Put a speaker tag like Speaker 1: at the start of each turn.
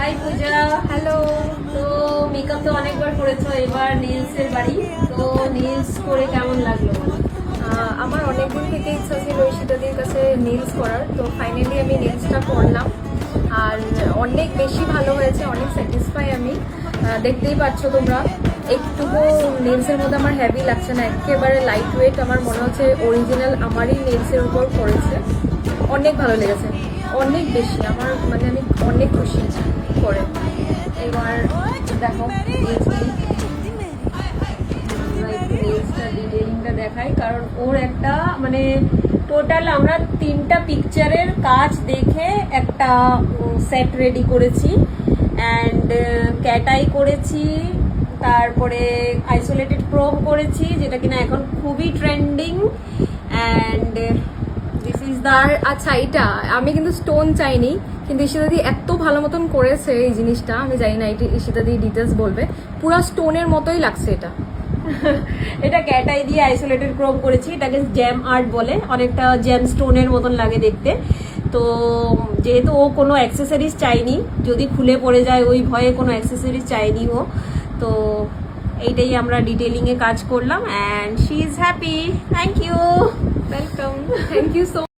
Speaker 1: High পূজা।
Speaker 2: Hello.
Speaker 1: তো makeup তো অনেকবার করেছো, এবার নেলসের বাড়ি। তো নেলস করে কেমন লাগলো?
Speaker 2: আমার অনেকদিন থেকে ইচ্ছা ছিল ঈশিতাদির কাছে নেলস করার, তো ফাইনালি আমি নেলসটা করলাম আর অনেক বেশি ভালো হয়েছে, অনেক স্যাটিসফাই আমি। দেখতেই পাচ্ছ তোমরা, একটুকু নেলসের মধ্যে আমার হেভি লাগছে না, একেবারে লাইট ওয়েট। আমার মনে হচ্ছে অরিজিনাল আমারই নেলসের উপর করেছে। অনেক ভালো লেগেছে, অনেক বেশি। আমার মানে আমি অনেক খুশি করে।
Speaker 1: এবার দেখো নেলসটা ডিটেইলিংটা দেখাই, কারণ ওর একটা মানে টোটাল আমরা 3টা পিকচারের কাজ দেখে একটা সেট রেডি করেছি। অ্যান্ড ক্যাট আই করেছি, তারপরে আইসোলেটেড প্রোব করেছি, যেটা কিনা এখন খুবই trending. And this is the
Speaker 2: আচ্ছা, এটা আমি কিন্তু স্টোন চাইনি, কিন্তু ঈশিতাদি এত ভালো মতন করেছে এই জিনিসটা। আমি জানি না, এটা ঈশিতাদি ডিটেলস বলবে। পুরো স্টোনের মতোই লাগছে এটা।
Speaker 1: এটা ক্যাট আই দিয়ে আইসোলেটেড ক্রোম করেছি, এটাকে জ্যাম আর্ট বলে, অনেকটা জ্যাম স্টোনের মতন লাগে দেখতে। তো যেহেতু ও কোনো অ্যাক্সেসরিজ চাইনি, যদি খুলে পড়ে যায় ওই ভয়ে কোনো অ্যাক্সেসরিজ চাইনি ও, তো এইটাই আমরা ডিটেলিংয়ে কাজ করলাম। And she is happy. Thank you.
Speaker 2: Welcome, thank you so